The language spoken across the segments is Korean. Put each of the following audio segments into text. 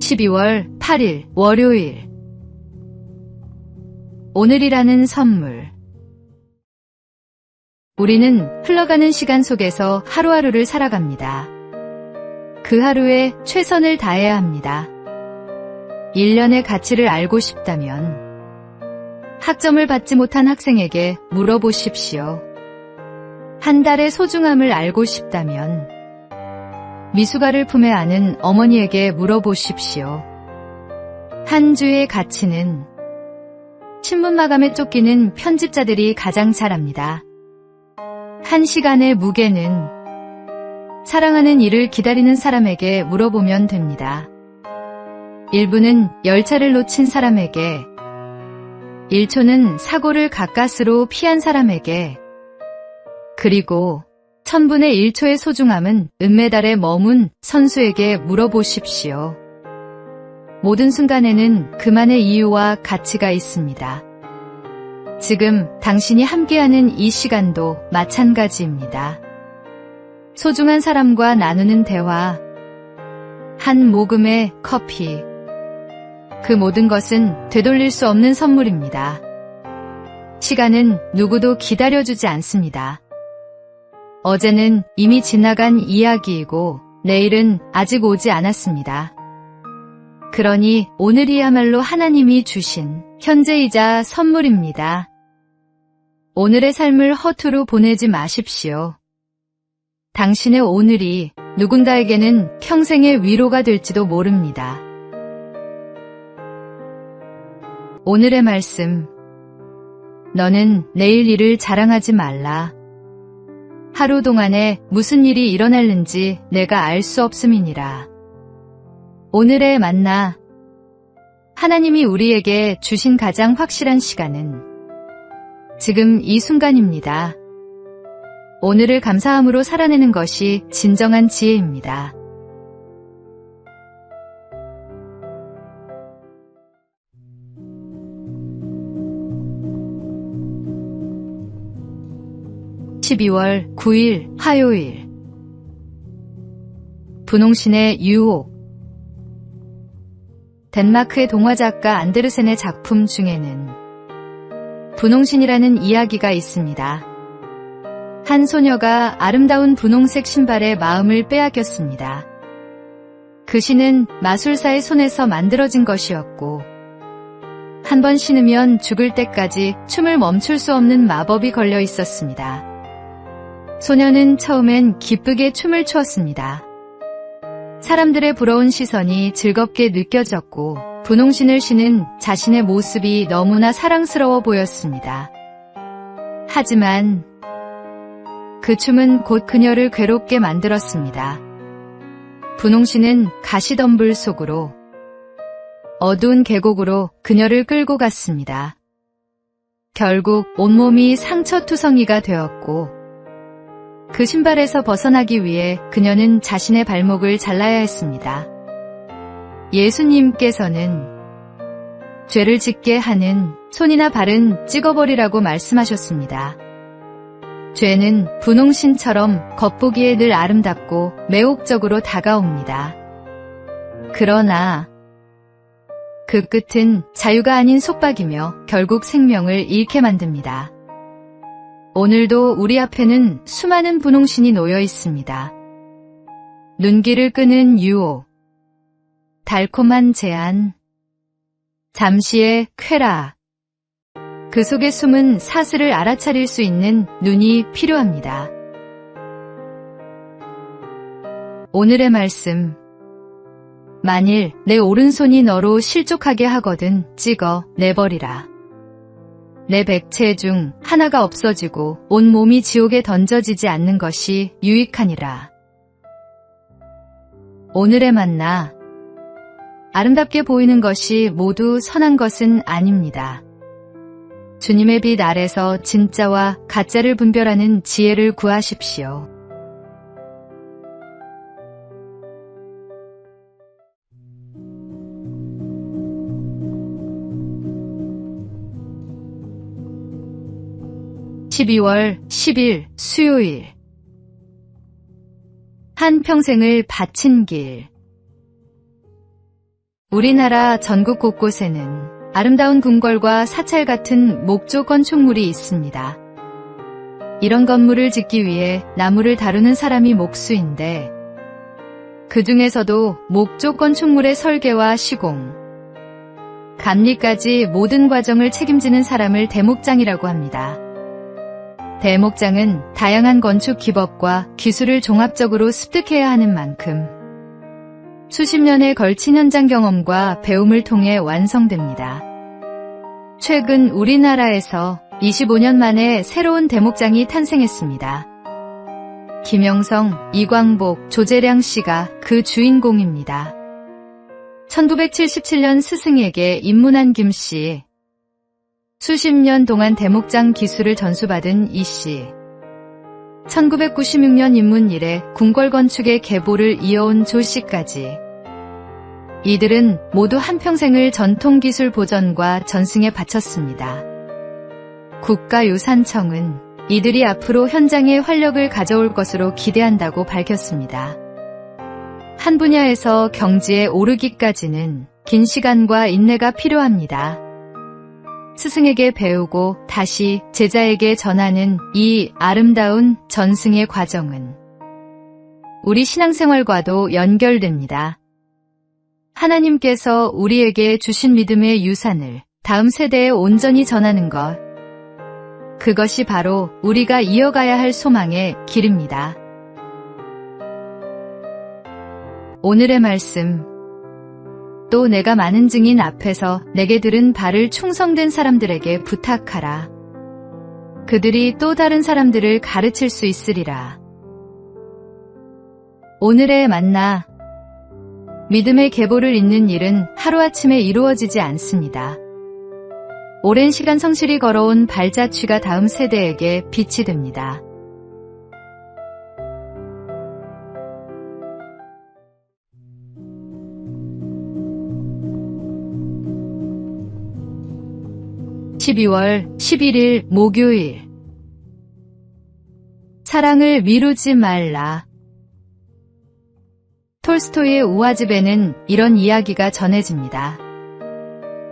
12월 8일 월요일. 오늘이라는 선물. 우리는 흘러가는 시간 속에서 하루하루를 살아갑니다. 그 하루에 최선을 다해야 합니다. 1년의 가치를 알고 싶다면 학점을 받지 못한 학생에게 물어보십시오. 한 달의 소중함을 알고 싶다면 미숙아를 품에 안은 어머니에게 물어보십시오. 한 주의 가치는 신문 마감에 쫓기는 편집자들이 가장 잘 압니다. 한 시간의 무게는 사랑하는 이를 기다리는 사람에게 물어보면 됩니다. 1분은 열차를 놓친 사람에게, 1초는 사고를 가까스로 피한 사람에게, 그리고 1000분의 1초의 소중함은 은메달에 머문 선수에게 물어보십시오. 모든 순간에는 그만의 이유와 가치가 있습니다. 지금 당신이 함께하는 이 시간도 마찬가지입니다. 소중한 사람과 나누는 대화, 한 모금의 커피, 그 모든 것은 되돌릴 수 없는 선물입니다. 시간은 누구도 기다려주지 않습니다. 어제는 이미 지나간 이야기이고 내일은 아직 오지 않았습니다. 그러니 오늘이야말로 하나님이 주신 현재이자 선물입니다. 오늘의 삶을 허투루 보내지 마십시오. 당신의 오늘이 누군가에게는 평생의 위로가 될지도 모릅니다. 오늘의 말씀. 너는 내일 일을 자랑하지 말라. 하루 동안에 무슨 일이 일어날는지 내가 알 수 없음이니라. 오늘의 만나. 하나님이 우리에게 주신 가장 확실한 시간은 지금 이 순간입니다. 오늘을 감사함으로 살아내는 것이 진정한 지혜입니다. (12월 9일) 화요일. 분홍신의 유혹. 덴마크의 동화작가 안데르센의 작품 중에는 분홍신이라는 이야기가 있습니다. 한 소녀가 아름다운 분홍색 신발에 마음을 빼앗겼습니다. 그 신은 마술사의 손에서 만들어진 것이었고 한 번 신으면 죽을 때까지 춤을 멈출 수 없는 마법이 걸려 있었습니다. 소녀는 처음엔 기쁘게 춤을 추었습니다. 사람들의 부러운 시선이 즐겁게 느껴졌고 분홍신을 신은 자신의 모습이 너무나 사랑스러워 보였습니다. 하지만 그 춤은 곧 그녀를 괴롭게 만들었습니다. 분홍신은 가시덤불 속으로, 어두운 계곡으로 그녀를 끌고 갔습니다. 결국 온몸이 상처투성이가 되었고 그 신발에서 벗어나기 위해 그녀는 자신의 발목을 잘라야 했습니다. 예수님께서는 죄를 짓게 하는 손이나 발은 찍어버리라고 말씀하셨습니다. 죄는 분홍신처럼 겉보기에 늘 아름답고 매혹적으로 다가옵니다. 그러나 그 끝은 자유가 아닌 속박이며 결국 생명을 잃게 만듭니다. 오늘도 우리 앞에는 수많은 분홍신이 놓여 있습니다. 눈길을 끄는 유혹, 달콤한 제안, 잠시의 쾌락. 그 속에 숨은 사슬을 알아차릴 수 있는 눈이 필요합니다. 오늘의 말씀. 만일 내 오른손이 너로 실족하게 하거든 찍어 내버리라. 내 백체 중 하나가 없어지고 온 몸이 지옥에 던져지지 않는 것이 유익하니라. 오늘의 만나. 아름답게 보이는 것이 모두 선한 것은 아닙니다. 주님의 빛 아래서 진짜와 가짜를 분별하는 지혜를 구하십시오. (12월 10일) 수요일. 한 평생을 바친 길. 우리나라 전국 곳곳에는 아름다운 궁궐과 사찰 같은 목조 건축물이 있습니다. 이런 건물을 짓기 위해 나무를 다루는 사람이 목수인데 그 중에서도 목조 건축물의 설계와 시공, 감리까지 모든 과정을 책임지는 사람을 대목장이라고 합니다. 대목장은 다양한 건축 기법과 기술을 종합적으로 습득해야 하는 만큼 수십 년에 걸친 현장 경험과 배움을 통해 완성됩니다. 최근 우리나라에서 25년 만에 새로운 대목장이 탄생했습니다. 김영성, 이광복, 조재량 씨가 그 주인공입니다. 1977년 스승에게 입문한 김 씨. 수십 년 동안 대목장 기술을 전수받은 이 씨. 1996년 입문 이래 궁궐 건축의 계보를 이어온 조 씨까지. 이들은 모두 한평생을 전통기술 보전과 전승에 바쳤습니다. 국가유산청은 이들이 앞으로 현장에 활력을 가져올 것으로 기대한다고 밝혔습니다. 한 분야에서 경지에 오르기까지는 긴 시간과 인내가 필요합니다. 스승에게 배우고 다시 제자에게 전하는 이 아름다운 전승의 과정은 우리 신앙생활과도 연결됩니다. 하나님께서 우리에게 주신 믿음의 유산을 다음 세대에 온전히 전하는 것, 그것이 바로 우리가 이어가야 할 소망의 길입니다. 오늘의 말씀. 또 내가 많은 증인 앞에서 내게 들은 바를 충성된 사람들에게 부탁하라. 그들이 또 다른 사람들을 가르칠 수 있으리라. 오늘의 만나. 믿음의 계보를 잇는 일은 하루아침에 이루어지지 않습니다. 오랜 시간 성실히 걸어온 발자취가 다음 세대에게 빛이 됩니다. (12월 11일) 목요일. 사랑을 미루지 말라. 톨스토이의 우화집에는 이런 이야기가 전해집니다.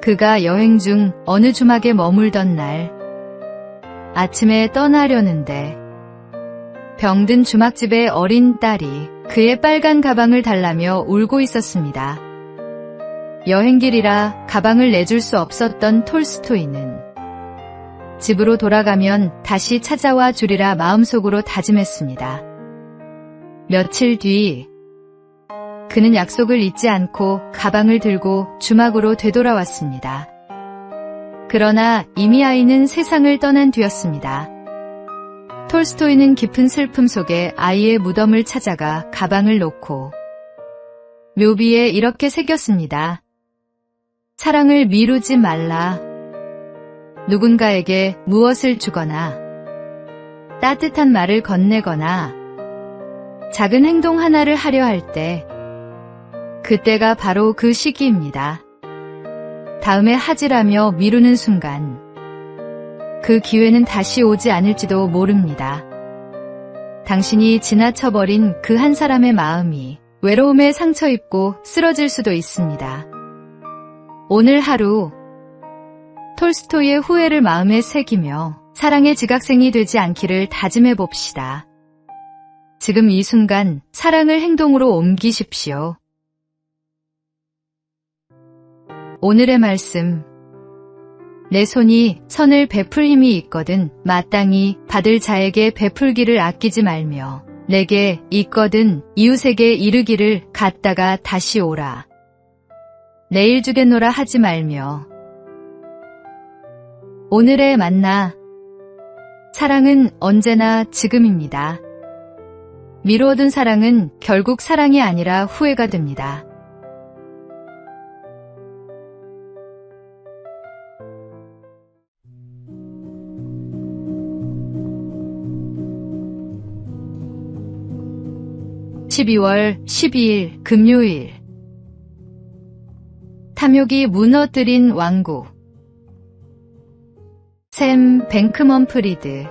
그가 여행 중 어느 주막에 머물던 날, 아침에 떠나려는데 병든 주막집의 어린 딸이 그의 빨간 가방을 달라며 울고 있었습니다. 여행길이라 가방을 내줄 수 없었던 톨스토이는 집으로 돌아가면 다시 찾아와 주리라 마음속으로 다짐했습니다. 며칠 뒤 그는 약속을 잊지 않고 가방을 들고 주막으로 되돌아왔습니다. 그러나 이미 아이는 세상을 떠난 뒤였습니다. 톨스토이는 깊은 슬픔 속에 아이의 무덤을 찾아가 가방을 놓고 묘비에 이렇게 새겼습니다. 사랑을 미루지 말라. 누군가에게 무엇을 주거나 따뜻한 말을 건네거나 작은 행동 하나를 하려 할 때 그때가 바로 그 시기입니다. 다음에 하지라며 미루는 순간 그 기회는 다시 오지 않을지도 모릅니다. 당신이 지나쳐버린 그 한 사람의 마음이 외로움에 상처 입고 쓰러질 수도 있습니다. 오늘 하루 톨스토이의 후회를 마음에 새기며 사랑의 지각생이 되지 않기를 다짐해 봅시다. 지금 이 순간 사랑을 행동으로 옮기십시오. 오늘의 말씀. 내 손이 선을 베풀 힘이 있거든 마땅히 받을 자에게 베풀기를 아끼지 말며 내게 있거든 이웃에게 이르기를 갔다가 다시 오라. 내일 주겠노라 하지 말며. 오늘의 만나. 사랑은 언제나 지금입니다. 미루어둔 사랑은 결국 사랑이 아니라 후회가 됩니다. (12월 12일) 금요일. 탐욕이 무너뜨린 왕국. 샘 뱅크먼프리드.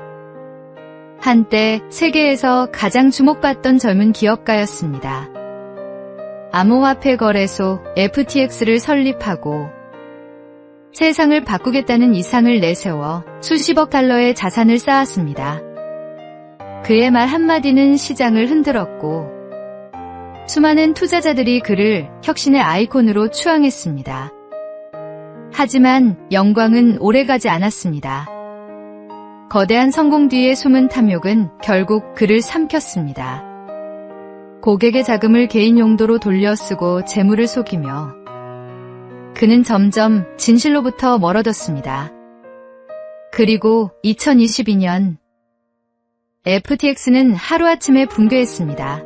한때 세계에서 가장 주목받던 젊은 기업가였습니다. 암호화폐 거래소 FTX를 설립하고 세상을 바꾸겠다는 이상을 내세워 수십억 달러의 자산을 쌓았습니다. 그의 말 한마디는 시장을 흔들었고 수많은 투자자들이 그를 혁신의 아이콘으로 추앙했습니다. 하지만 영광은 오래가지 않았습니다. 거대한 성공 뒤의 숨은 탐욕은 결국 그를 삼켰습니다. 고객의 자금을 개인 용도로 돌려 쓰고 재물을 속이며 그는 점점 진실로부터 멀어졌습니다. 그리고 2022년 FTX는 하루아침에 붕괴했습니다.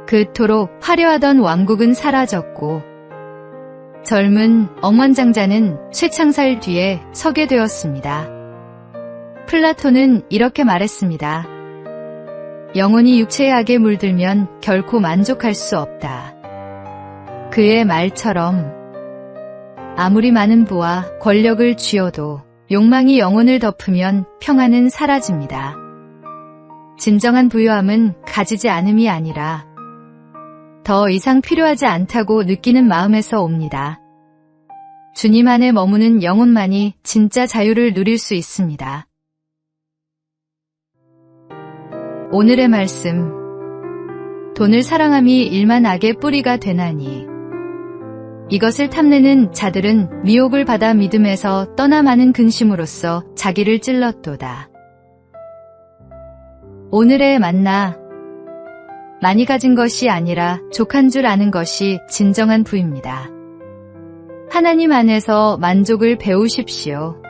그토록 화려하던 왕국은 사라졌고 젊은 억만장자는 쇠창살 뒤에 서게 되었습니다. 플라톤은 이렇게 말했습니다. 영혼이 육체의 악에 물들면 결코 만족할 수 없다. 그의 말처럼 아무리 많은 부와 권력을 쥐어도 욕망이 영혼을 덮으면 평안은 사라집니다. 진정한 부유함은 가지지 않음이 아니라 더 이상 필요하지 않다고 느끼는 마음에서 옵니다. 주님 안에 머무는 영혼만이 진짜 자유를 누릴 수 있습니다. 오늘의 말씀. 돈을 사랑함이 일만 악의 뿌리가 되나니 이것을 탐내는 자들은 미혹을 받아 믿음에서 떠나 많은 근심으로써 자기를 찔렀도다. 오늘의 만나. 많이 가진 것이 아니라 족한 줄 아는 것이 진정한 부입니다. 하나님 안에서 만족을 배우십시오.